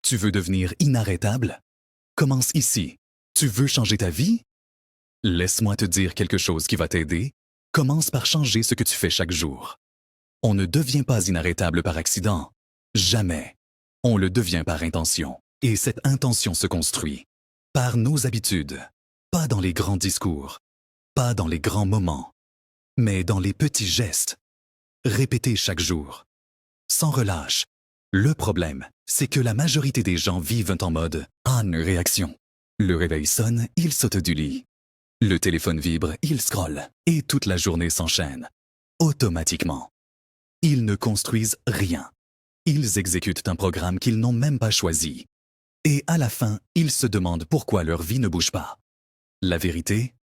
Tu veux devenir inarrêtable? Commence ici. Tu veux changer ta vie? Laisse-moi te dire quelque chose qui va t'aider. Commence par changer ce que tu fais chaque jour. On ne devient pas inarrêtable par accident. Jamais. On le devient par intention. Et cette intention se construit par nos habitudes. Pas dans les grands discours, pas dans les grands moments, mais dans les petits gestes. Répétés chaque jour. Sans relâche. Le problème, c'est que la majorité des gens vivent en mode « on réaction ». Le réveil sonne, ils sautent du lit. Le téléphone vibre, ils scrollent. Et toute la journée s'enchaîne. Automatiquement. Ils ne construisent rien. Ils exécutent un programme qu'ils n'ont même pas choisi. Et à la fin, ils se demandent pourquoi leur vie ne bouge pas. La vérité,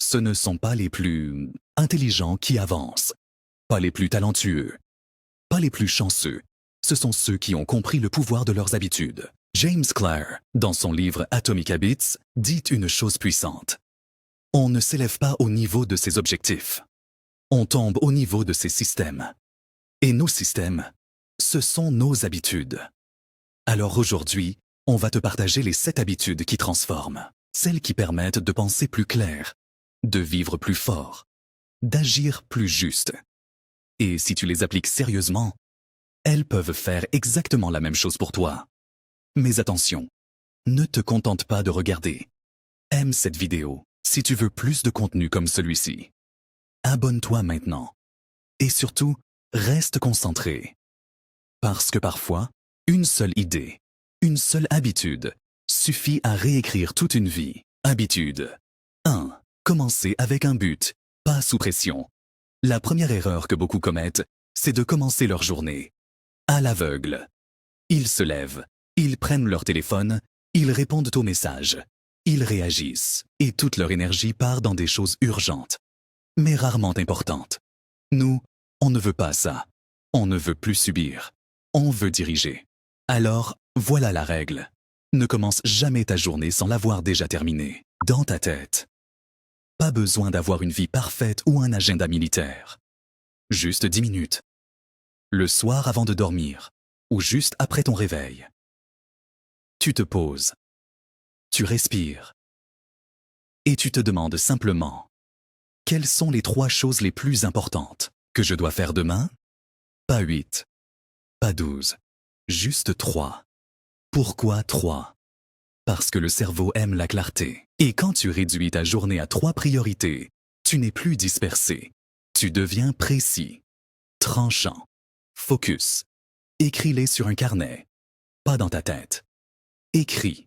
ce ne sont pas les plus intelligents qui avancent, pas les plus talentueux, pas les plus chanceux. Ce sont ceux qui ont compris le pouvoir de leurs habitudes. James Clear, dans son livre Atomic Habits, dit une chose puissante. On ne s'élève pas au niveau de ses objectifs. On tombe au niveau de ses systèmes. Et nos systèmes, ce sont nos habitudes. Alors aujourd'hui, on va te partager les 7 habitudes qui transforment. Celles qui permettent de penser plus clair, de vivre plus fort, d'agir plus juste. Et si tu les appliques sérieusement, elles peuvent faire exactement la même chose pour toi. Mais attention, ne te contente pas de regarder. Aime cette vidéo si tu veux plus de contenu comme celui-ci. Abonne-toi maintenant. Et surtout, reste concentré. Parce que parfois, une seule idée, une seule habitude, suffit à réécrire toute une vie. Habitude 1. Commencer avec un but, pas sous pression. La première erreur que beaucoup commettent, c'est de commencer leur journée à l'aveugle. Ils se lèvent, ils prennent leur téléphone, ils répondent aux messages, ils réagissent, et toute leur énergie part dans des choses urgentes, mais rarement importantes. Nous, on ne veut pas ça. On ne veut plus subir. On veut diriger. Alors, voilà la règle. Ne commence jamais ta journée sans l'avoir déjà terminée, dans ta tête. Pas besoin d'avoir une vie parfaite ou un agenda militaire. Juste 10 minutes. Le soir avant de dormir, ou juste après ton réveil. Tu te poses. Tu respires. Et tu te demandes simplement, quelles sont les 3 choses les plus importantes que je dois faire demain? Pas 8. Pas 12. Juste 3. Pourquoi 3? Parce que le cerveau aime la clarté. Et quand tu réduis ta journée à 3 priorités, tu n'es plus dispersé. Tu deviens précis, tranchant, focus. Écris-les sur un carnet, pas dans ta tête. Écris,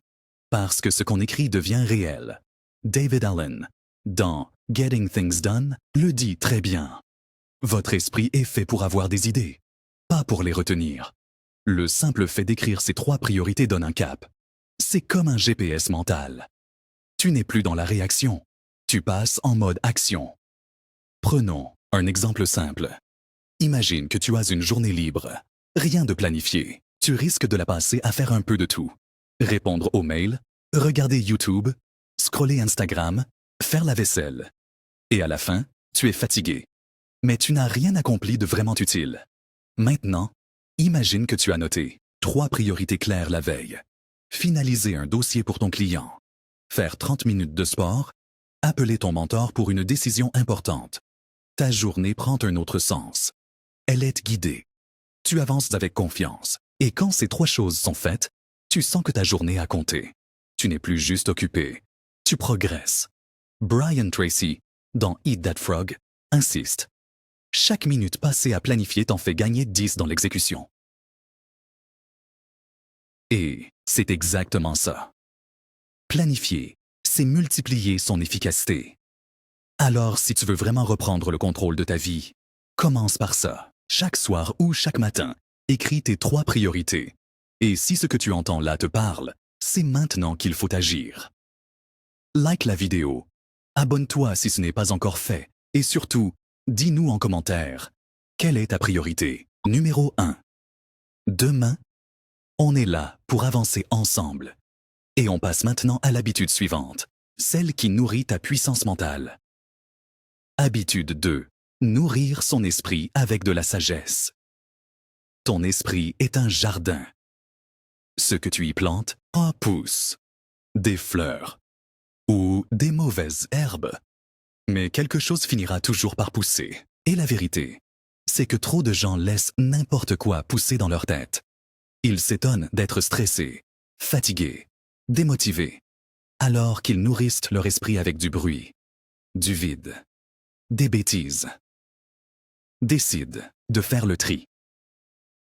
parce que ce qu'on écrit devient réel. David Allen, dans Getting Things Done, le dit très bien. Votre esprit est fait pour avoir des idées, pas pour les retenir. Le simple fait d'écrire ces 3 priorités donne un cap. C'est comme un GPS mental. Tu n'es plus dans la réaction. Tu passes en mode action. Prenons un exemple simple. Imagine que tu as une journée libre. Rien de planifié. Tu risques de la passer à faire un peu de tout. Répondre aux mails, regarder YouTube, scroller Instagram, faire la vaisselle. Et à la fin, tu es fatigué. Mais tu n'as rien accompli de vraiment utile. Maintenant, imagine que tu as noté 3 priorités claires la veille. Finaliser un dossier pour ton client. Faire 30 minutes de sport. Appeler ton mentor pour une décision importante. Ta journée prend un autre sens. Elle est guidée. Tu avances avec confiance. Et quand ces 3 choses sont faites, tu sens que ta journée a compté. Tu n'es plus juste occupé. Tu progresses. Brian Tracy, dans Eat That Frog, insiste. Chaque minute passée à planifier t'en fait gagner 10 dans l'exécution. Et c'est exactement ça. Planifier, c'est multiplier son efficacité. Alors, si tu veux vraiment reprendre le contrôle de ta vie, commence par ça. Chaque soir ou chaque matin, écris tes 3 priorités. Et si ce que tu entends là te parle, c'est maintenant qu'il faut agir. Like la vidéo. Abonne-toi si ce n'est pas encore fait. Et surtout, dis-nous en commentaire, quelle est ta priorité? Numéro 1. Demain, on est là pour avancer ensemble. Et on passe maintenant à l'habitude suivante, celle qui nourrit ta puissance mentale. Habitude 2. Nourrir son esprit avec de la sagesse. Ton esprit est un jardin. Ce que tu y plantes en pousse. Des fleurs. Ou des mauvaises herbes. Mais quelque chose finira toujours par pousser. Et la vérité, c'est que trop de gens laissent n'importe quoi pousser dans leur tête. Ils s'étonnent d'être stressés, fatigués, démotivés, alors qu'ils nourrissent leur esprit avec du bruit, du vide, des bêtises. Décide de faire le tri.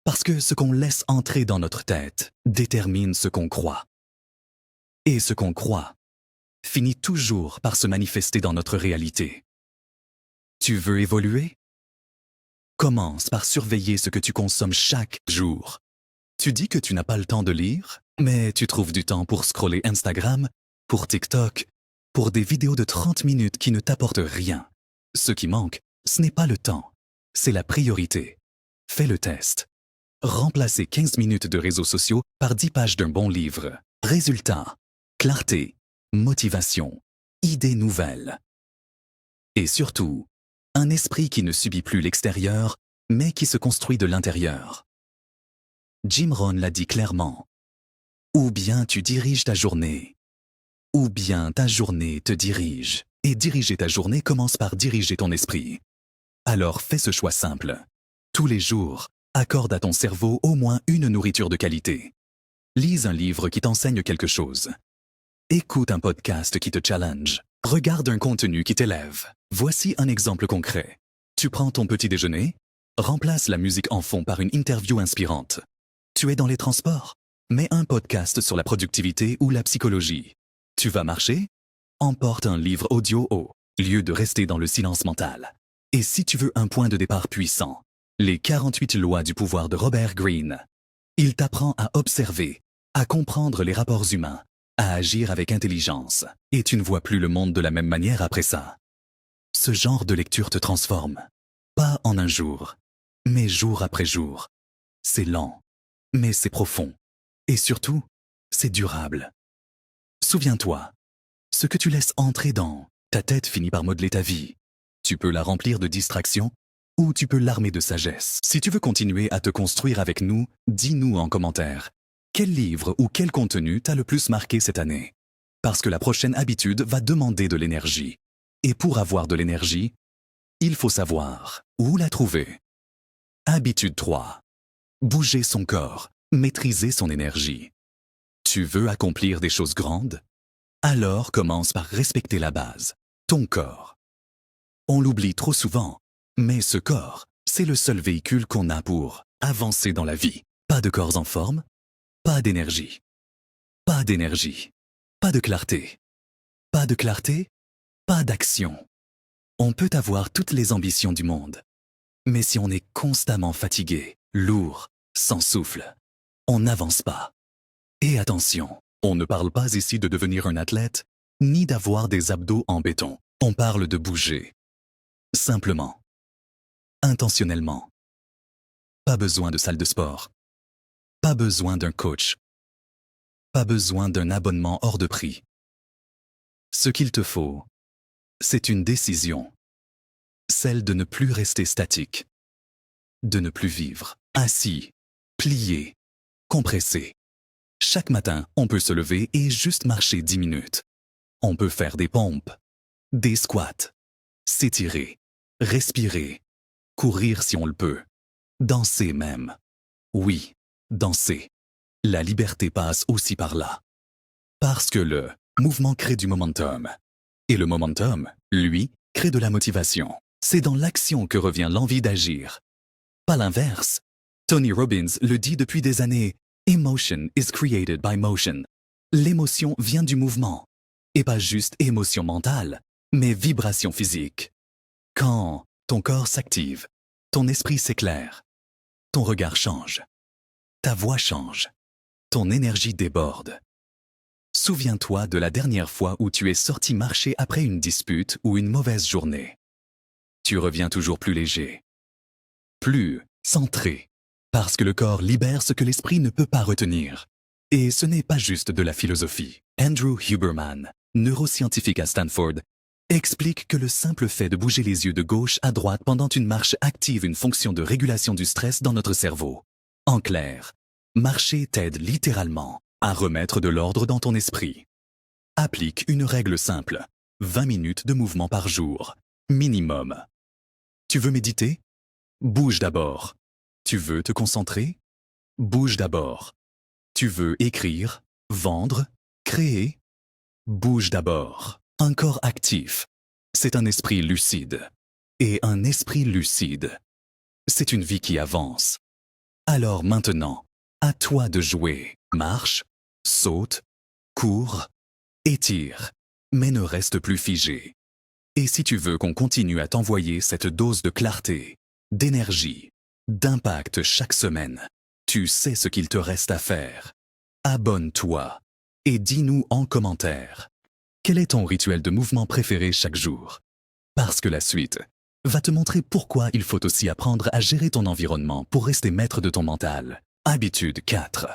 Parce que ce qu'on laisse entrer dans notre tête détermine ce qu'on croit. Et ce qu'on croit finit toujours par se manifester dans notre réalité. Tu veux évoluer? Commence par surveiller ce que tu consommes chaque jour. Tu dis que tu n'as pas le temps de lire, mais tu trouves du temps pour scroller Instagram, pour TikTok, pour des vidéos de 30 minutes qui ne t'apportent rien. Ce qui manque, ce n'est pas le temps, c'est la priorité. Fais le test. Remplacez 15 minutes de réseaux sociaux par 10 pages d'un bon livre. Résultat, clarté, motivation, idées nouvelles. Et surtout, un esprit qui ne subit plus l'extérieur, mais qui se construit de l'intérieur. Jim Rohn l'a dit clairement. Ou bien tu diriges ta journée, ou bien ta journée te dirige. Et diriger ta journée commence par diriger ton esprit. Alors fais ce choix simple. Tous les jours, accorde à ton cerveau au moins une nourriture de qualité. Lise un livre qui t'enseigne quelque chose. Écoute un podcast qui te challenge. Regarde un contenu qui t'élève. Voici un exemple concret. Tu prends ton petit déjeuner, remplace la musique en fond par une interview inspirante. Tu es dans les transports, mets un podcast sur la productivité ou la psychologie. Tu vas marcher? Emporte un livre audio au lieu de rester dans le silence mental. Et si tu veux un point de départ puissant, les 48 lois du pouvoir de Robert Greene. Il t'apprend à observer, à comprendre les rapports humains, à agir avec intelligence. Et tu ne vois plus le monde de la même manière après ça. Ce genre de lecture te transforme. Pas en un jour, mais jour après jour. C'est lent, mais c'est profond. Et surtout, c'est durable. Souviens-toi, ce que tu laisses entrer dans ta tête finit par modeler ta vie. Tu peux la remplir de distractions ou tu peux l'armer de sagesse. Si tu veux continuer à te construire avec nous, dis-nous en commentaire. Quel livre ou quel contenu t'a le plus marqué cette année? Parce que la prochaine habitude va demander de l'énergie. Et pour avoir de l'énergie, il faut savoir où la trouver. Habitude 3. Bouger son corps, maîtriser son énergie. Tu veux accomplir des choses grandes? Alors commence par respecter la base, ton corps. On l'oublie trop souvent, mais ce corps, c'est le seul véhicule qu'on a pour avancer dans la vie. Pas de corps en forme, pas d'énergie. Pas d'énergie, pas de clarté. Pas de clarté, pas d'action. On peut avoir toutes les ambitions du monde, mais si on est constamment fatigué, lourd, sans souffle, on n'avance pas. Et attention, on ne parle pas ici de devenir un athlète, ni d'avoir des abdos en béton. On parle de bouger. Simplement. Intentionnellement. Pas besoin de salle de sport. Pas besoin d'un coach. Pas besoin d'un abonnement hors de prix. Ce qu'il te faut, c'est une décision. Celle de ne plus rester statique. De ne plus vivre assis, plié, compressé. Chaque matin, on peut se lever et juste marcher 10 minutes. On peut faire des pompes, des squats, s'étirer, respirer, courir si on le peut, danser même. Oui, danser. La liberté passe aussi par là. Parce que le mouvement crée du momentum. Et le momentum, lui, crée de la motivation. C'est dans l'action que revient l'envie d'agir. Pas l'inverse. Tony Robbins le dit depuis des années. Emotion is created by motion. L'émotion vient du mouvement. Et pas juste émotion mentale, mais vibration physique. Quand ton corps s'active, ton esprit s'éclaire, ton regard change, ta voix change, ton énergie déborde. Souviens-toi de la dernière fois où tu es sorti marcher après une dispute ou une mauvaise journée. Tu reviens toujours plus léger, plus centré, parce que le corps libère ce que l'esprit ne peut pas retenir. Et ce n'est pas juste de la philosophie. Andrew Huberman, neuroscientifique à Stanford, explique que le simple fait de bouger les yeux de gauche à droite pendant une marche active une fonction de régulation du stress dans notre cerveau. En clair, Marcher t'aide littéralement à remettre de l'ordre dans ton esprit. Applique une règle simple. 20 minutes de mouvement par jour. Minimum. Tu veux méditer? Bouge d'abord. Tu veux te concentrer? Bouge d'abord. Tu veux écrire, vendre, créer? Bouge d'abord. Un corps actif, c'est un esprit lucide. Et un esprit lucide, c'est une vie qui avance. Alors maintenant, à toi de jouer. Marche, saute, cours, étire, mais ne reste plus figé. Et si tu veux qu'on continue à t'envoyer cette dose de clarté, d'énergie, d'impact chaque semaine, tu sais ce qu'il te reste à faire. Abonne-toi et dis-nous en commentaire quel est ton rituel de mouvement préféré chaque jour. Parce que la suite va te montrer pourquoi il faut aussi apprendre à gérer ton environnement pour rester maître de ton mental. Habitude 4.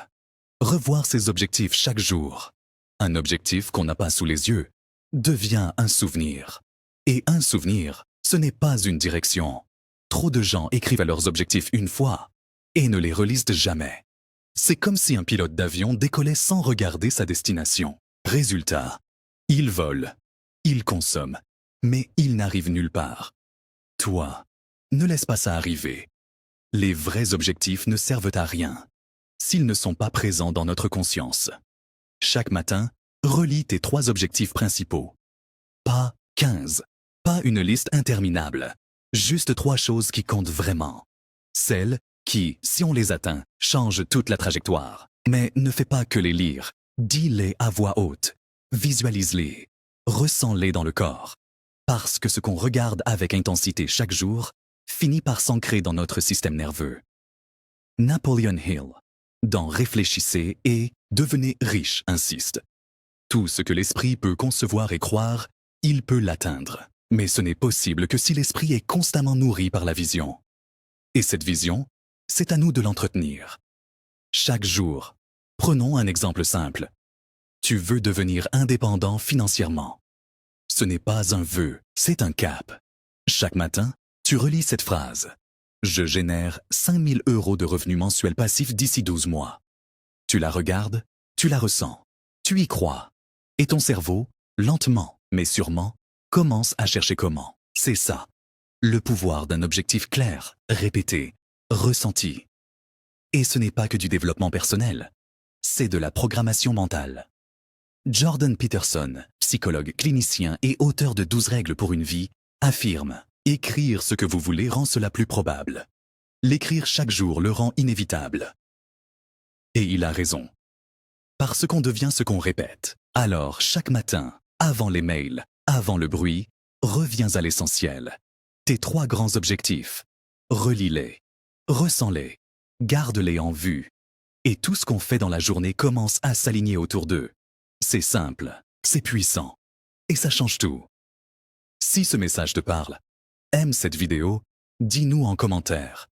Revoir ses objectifs chaque jour. Un objectif qu'on n'a pas sous les yeux devient un souvenir. Et un souvenir, ce n'est pas une direction. Trop de gens écrivent à leurs objectifs une fois et ne les relisent jamais. C'est comme si un pilote d'avion décollait sans regarder sa destination. Résultat, il vole, il consomme, mais il n'arrive nulle part. Toi, ne laisse pas ça arriver. Les vrais objectifs ne servent à rien s'ils ne sont pas présents dans notre conscience. Chaque matin, relis tes 3 objectifs principaux. Pas 15, pas une liste interminable. Juste 3 choses qui comptent vraiment. Celles qui, si on les atteint, changent toute la trajectoire. Mais ne fais pas que les lire. Dis-les à voix haute. Visualise-les. Ressens-les dans le corps. Parce que ce qu'on regarde avec intensité chaque jour finit par s'ancrer dans notre système nerveux. Napoleon Hill, dans Réfléchissez et devenez riche, insiste. Tout ce que l'esprit peut concevoir et croire, il peut l'atteindre. Mais ce n'est possible que si l'esprit est constamment nourri par la vision. Et cette vision, c'est à nous de l'entretenir. Chaque jour, prenons un exemple simple. Tu veux devenir indépendant financièrement. Ce n'est pas un vœu, c'est un cap. Chaque matin, tu relis cette phrase. Je génère 5 000 € de revenus mensuels passifs d'ici 12 mois. Tu la regardes, tu la ressens, tu y crois. Et ton cerveau, lentement, mais sûrement, commence à chercher comment. C'est ça, le pouvoir d'un objectif clair, répété, ressenti. Et ce n'est pas que du développement personnel, c'est de la programmation mentale. Jordan Peterson, psychologue clinicien et auteur de 12 règles pour une vie, affirme « Écrire ce que vous voulez rend cela plus probable. L'écrire chaque jour le rend inévitable. » Et il a raison. Parce qu'on devient ce qu'on répète. Alors, chaque matin, avant les mails, avant le bruit, reviens à l'essentiel. Tes 3 grands objectifs. Relis-les, ressens-les, garde-les en vue. Et tout ce qu'on fait dans la journée commence à s'aligner autour d'eux. C'est simple, c'est puissant. Et ça change tout. Si ce message te parle, aime cette vidéo, dis-nous en commentaire.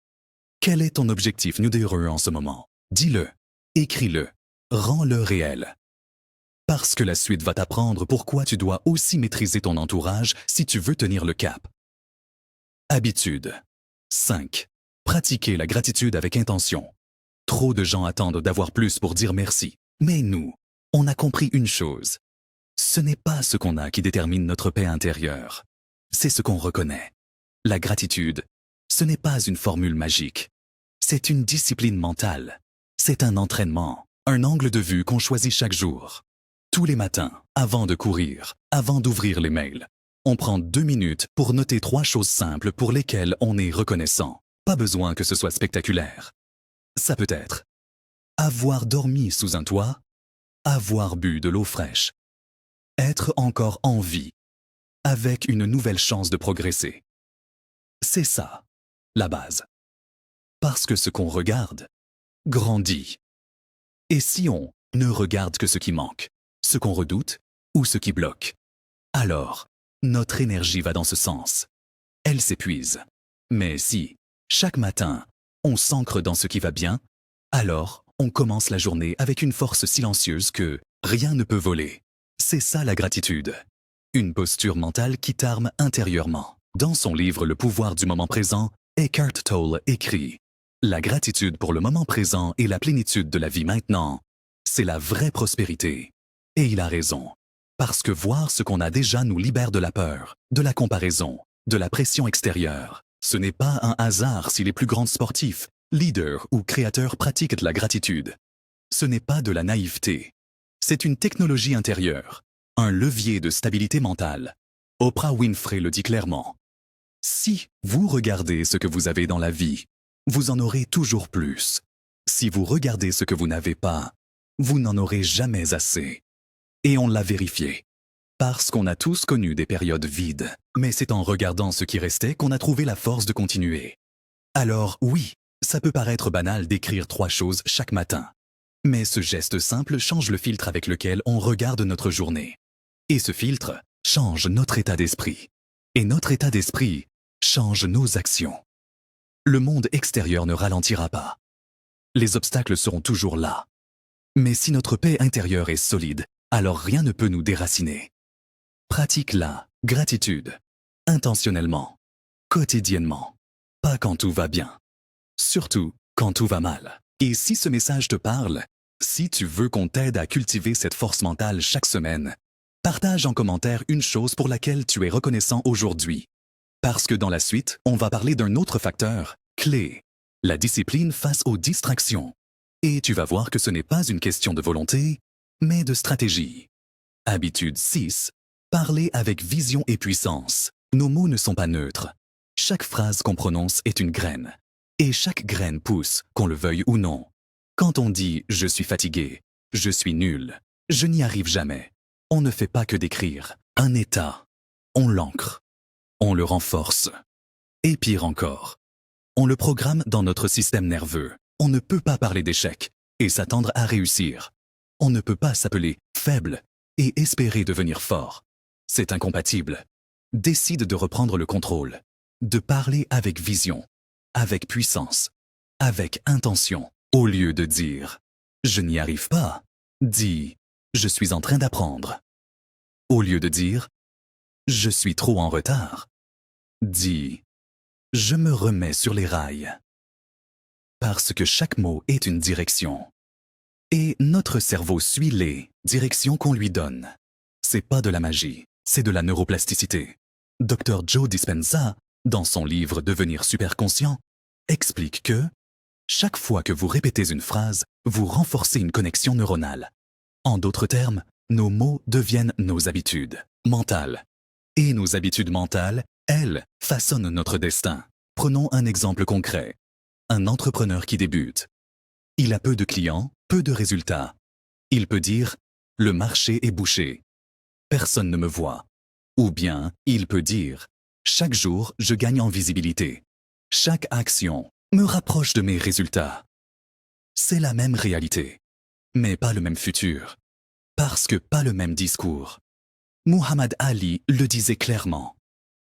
Quel est ton objectif heureux en ce moment? Dis-le, écris-le, rends-le réel. Parce que la suite va t'apprendre pourquoi tu dois aussi maîtriser ton entourage si tu veux tenir le cap. Habitude 5. Pratiquer la gratitude avec intention. Trop de gens attendent d'avoir plus pour dire merci. Mais nous, on a compris une chose. Ce n'est pas ce qu'on a qui détermine notre paix intérieure. C'est ce qu'on reconnaît. La gratitude, ce n'est pas une formule magique. C'est une discipline mentale. C'est un entraînement, un angle de vue qu'on choisit chaque jour. Tous les matins, avant de courir, avant d'ouvrir les mails, on prend 2 minutes pour noter 3 choses simples pour lesquelles on est reconnaissant. Pas besoin que ce soit spectaculaire. Ça peut être avoir dormi sous un toit, avoir bu de l'eau fraîche, être encore en vie, avec une nouvelle chance de progresser. C'est ça, la base. Parce que ce qu'on regarde grandit. Et si on ne regarde que ce qui manque, ce qu'on redoute ou ce qui bloque, alors notre énergie va dans ce sens. Elle s'épuise. Mais si, chaque matin, on s'ancre dans ce qui va bien, alors on commence la journée avec une force silencieuse que rien ne peut voler. C'est ça la gratitude. Une posture mentale qui t'arme intérieurement. Dans son livre Le pouvoir du moment présent, Eckhart Tolle écrit La gratitude pour le moment présent et la plénitude de la vie maintenant, c'est la vraie prospérité. Et il a raison. Parce que voir ce qu'on a déjà nous libère de la peur, de la comparaison, de la pression extérieure. Ce n'est pas un hasard si les plus grands sportifs, leaders ou créateurs pratiquent de la gratitude. Ce n'est pas de la naïveté. C'est une technologie intérieure, un levier de stabilité mentale. Oprah Winfrey le dit clairement. Si vous regardez ce que vous avez dans la vie, vous en aurez toujours plus. Si vous regardez ce que vous n'avez pas, vous n'en aurez jamais assez. Et on l'a vérifié. Parce qu'on a tous connu des périodes vides, mais c'est en regardant ce qui restait qu'on a trouvé la force de continuer. Alors oui, ça peut paraître banal d'écrire 3 choses chaque matin. Mais ce geste simple change le filtre avec lequel on regarde notre journée. Et ce filtre change notre état d'esprit. Et notre état d'esprit change nos actions. Le monde extérieur ne ralentira pas. Les obstacles seront toujours là. Mais si notre paix intérieure est solide, alors rien ne peut nous déraciner. Pratique la gratitude, intentionnellement, quotidiennement, pas quand tout va bien, surtout quand tout va mal. Et si ce message te parle, si tu veux qu'on t'aide à cultiver cette force mentale chaque semaine, partage en commentaire une chose pour laquelle tu es reconnaissant aujourd'hui. Parce que dans la suite, on va parler d'un autre facteur, clé, la discipline face aux distractions. Et tu vas voir que ce n'est pas une question de volonté, mais de stratégie. Habitude 6. Parler avec vision et puissance. Nos mots ne sont pas neutres. Chaque phrase qu'on prononce est une graine. Et chaque graine pousse, qu'on le veuille ou non. Quand on dit « je suis fatigué »,« je suis nul »,« je n'y arrive jamais », on ne fait pas que décrire un état. On l'ancre. On le renforce. Et pire encore, on le programme dans notre système nerveux. On ne peut pas parler d'échec et s'attendre à réussir. On ne peut pas s'appeler faible et espérer devenir fort. C'est incompatible. Décide de reprendre le contrôle, de parler avec vision, avec puissance, avec intention. Au lieu de dire « je n'y arrive pas », dis « je suis en train d'apprendre ». Au lieu de dire « je suis trop en retard », dis « je me remets sur les rails ». Parce que chaque mot est une direction. Et notre cerveau suit les directions qu'on lui donne. C'est pas de la magie, c'est de la neuroplasticité. Dr. Joe Dispenza, dans son livre Devenir super conscient, explique que chaque fois que vous répétez une phrase, vous renforcez une connexion neuronale. En d'autres termes, nos mots deviennent nos habitudes mentales. Et nos habitudes mentales, elles, façonnent notre destin. Prenons un exemple concret. Un entrepreneur qui débute. Il a peu de clients, peu de résultats. Il peut dire « le marché est bouché. Personne ne me voit ». Ou bien, il peut dire « chaque jour, je gagne en visibilité. Chaque action me rapproche de mes résultats ». C'est la même réalité, mais pas le même futur. Parce que pas le même discours. Muhammad Ali le disait clairement.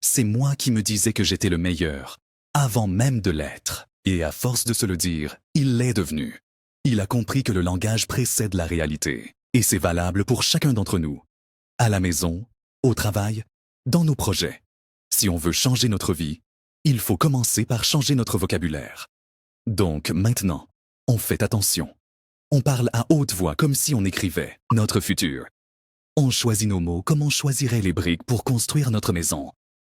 C'est moi qui me disais que j'étais le meilleur, avant même de l'être. Et à force de se le dire, il l'est devenu. Il a compris que le langage précède la réalité. Et c'est valable pour chacun d'entre nous. À la maison, au travail, dans nos projets. Si on veut changer notre vie, il faut commencer par changer notre vocabulaire. Donc maintenant, on fait attention. On parle à haute voix comme si on écrivait notre futur. On choisit nos mots comme on choisirait les briques pour construire notre maison.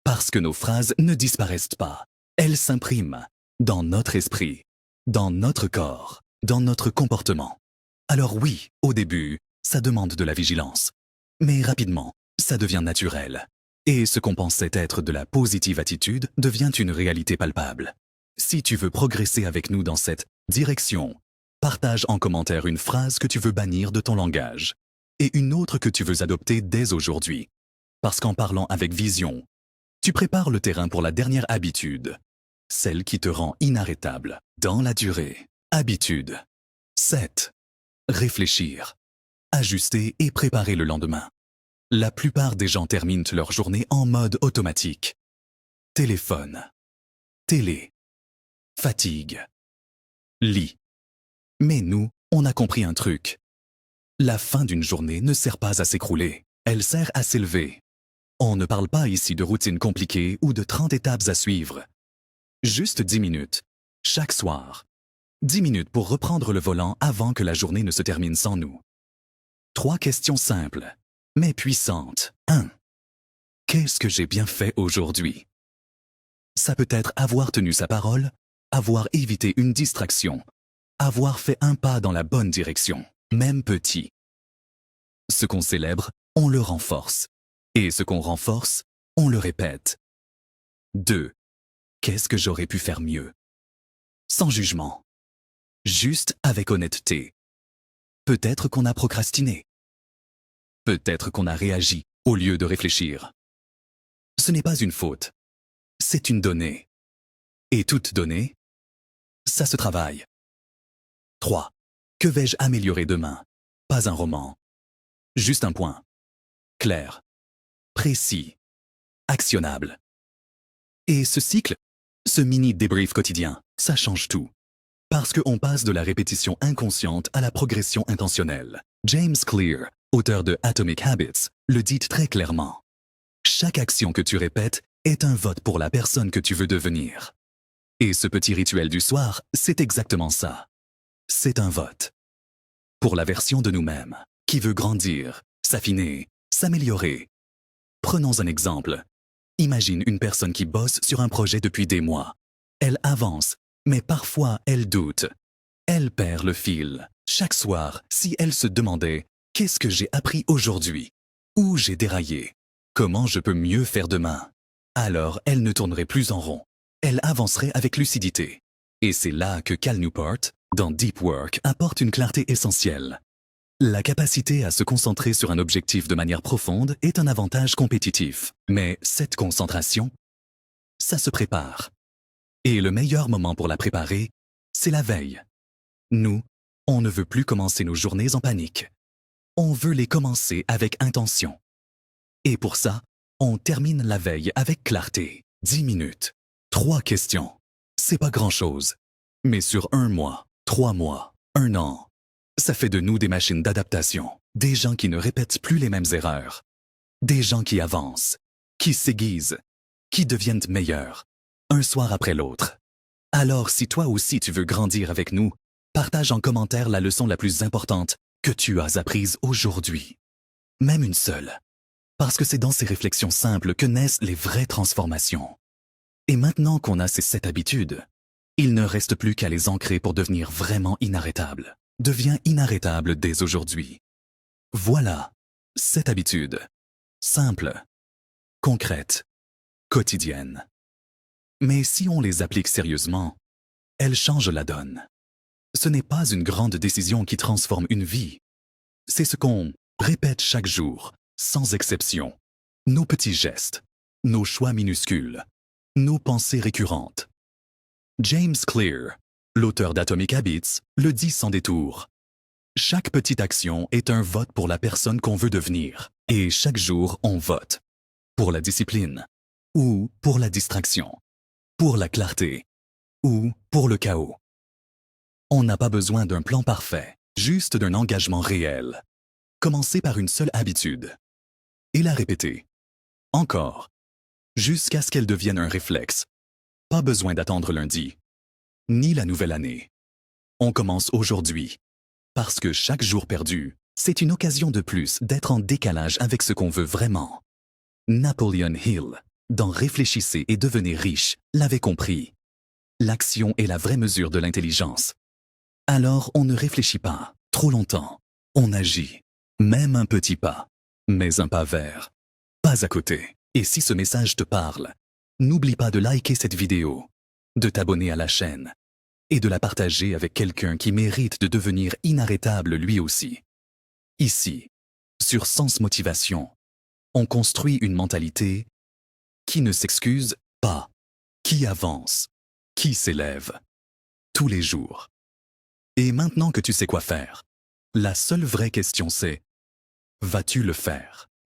Parce que nos phrases ne disparaissent pas. Elles s'impriment dans notre esprit, dans notre corps, dans notre comportement. Alors oui, au début, ça demande de la vigilance. Mais rapidement, ça devient naturel. Et ce qu'on pensait être de la positive attitude devient une réalité palpable. Si tu veux progresser avec nous dans cette direction, partage en commentaire une phrase que tu veux bannir de ton langage et une autre que tu veux adopter dès aujourd'hui. Parce qu'en parlant avec vision, tu prépares le terrain pour la dernière habitude, celle qui te rend inarrêtable dans la durée. Habitude 7. Réfléchir, ajuster et préparer le lendemain. La plupart des gens terminent leur journée en mode automatique. Téléphone, télé, fatigue, lit. Mais nous, on a compris un truc. La fin d'une journée ne sert pas à s'écrouler, elle sert à s'élever. On ne parle pas ici de routines compliquées ou de 30 étapes à suivre. Juste 10 minutes, Chaque soir. 10 minutes pour reprendre le volant avant que la journée ne se termine sans nous. 3 questions simples, mais puissantes. 1. Qu'est-ce que j'ai bien fait aujourd'hui? Ça peut être avoir tenu sa parole, avoir évité une distraction, avoir fait un pas dans la bonne direction, même petit. Ce qu'on célèbre, on le renforce. Et ce qu'on renforce, on le répète. 2. Qu'est-ce que j'aurais pu faire mieux? Sans jugement. Juste avec honnêteté. Peut-être qu'on a procrastiné. Peut-être qu'on a réagi au lieu de réfléchir. Ce n'est pas une faute. C'est une donnée. Et toute donnée, ça se travaille. 3. Que vais-je améliorer demain? Pas un roman. Juste un point. Clair. Précis. Actionnable. Et ce cycle, ce mini débrief quotidien, ça change tout. Parce qu'on passe de la répétition inconsciente à la progression intentionnelle. James Clear, auteur de Atomic Habits, le dit très clairement. Chaque action que tu répètes est un vote pour la personne que tu veux devenir. Et ce petit rituel du soir, c'est exactement ça. C'est un vote. Pour la version de nous-mêmes, qui veut grandir, s'affiner, s'améliorer. Prenons un exemple. Imagine une personne qui bosse sur un projet depuis des mois. Elle avance, mais parfois elle doute. Elle perd le fil. Chaque soir, si elle se demandait « Qu'est-ce que j'ai appris aujourd'hui? Où j'ai déraillé? Comment je peux mieux faire demain ?» Alors elle ne tournerait plus en rond. Elle avancerait avec lucidité. Et c'est là que Cal Newport, dans Deep Work, apporte une clarté essentielle. La capacité à se concentrer sur un objectif de manière profonde est un avantage compétitif. Mais cette concentration, ça se prépare. Et le meilleur moment pour la préparer, c'est la veille. Nous, on ne veut plus commencer nos journées en panique. On veut les commencer avec intention. Et pour ça, on termine la veille avec clarté. 10 minutes. 3 questions. C'est pas grand-chose. Mais sur 1 mois, 3 mois, 1 an, ça fait de nous des machines d'adaptation. Des gens qui ne répètent plus les mêmes erreurs. Des gens qui avancent, qui s'aiguisent, qui deviennent meilleurs, un soir après l'autre. Alors si toi aussi tu veux grandir avec nous, partage en commentaire la leçon la plus importante que tu as apprise aujourd'hui. Même une seule. Parce que c'est dans ces réflexions simples que naissent les vraies transformations. Et maintenant qu'on a ces 7 habitudes, il ne reste plus qu'à les ancrer pour devenir vraiment inarrêtables. Deviens inarrêtable dès aujourd'hui. Voilà, 7 habitudes. Simples, concrètes, quotidiennes. Mais si on les applique sérieusement, elles changent la donne. Ce n'est pas une grande décision qui transforme une vie. C'est ce qu'on répète chaque jour, sans exception. Nos petits gestes, nos choix minuscules, nos pensées récurrentes. James Clear, l'auteur d'Atomic Habits, le dit sans détour. Chaque petite action est un vote pour la personne qu'on veut devenir. Et chaque jour, on vote. Pour la discipline, ou pour la distraction, pour la clarté, ou pour le chaos. On n'a pas besoin d'un plan parfait, juste d'un engagement réel. Commencez par une seule habitude. Et la répéter. Encore. Jusqu'à ce qu'elle devienne un réflexe. Pas besoin d'attendre lundi. Ni la nouvelle année. On commence aujourd'hui. Parce que chaque jour perdu, c'est une occasion de plus d'être en décalage avec ce qu'on veut vraiment. Napoleon Hill, dans Réfléchissez et devenez riche, l'avait compris. L'action est la vraie mesure de l'intelligence. Alors on ne réfléchit pas trop longtemps. On agit. Même un petit pas. Mais un pas vers. Pas à côté. Et si ce message te parle, n'oublie pas de liker cette vidéo, de t'abonner à la chaîne et de la partager avec quelqu'un qui mérite de devenir inarrêtable lui aussi. Ici, sur Sens Motivation, on construit une mentalité qui ne s'excuse pas, qui avance, qui s'élève, tous les jours. Et maintenant que tu sais quoi faire, la seule vraie question c'est, vas-tu le faire ?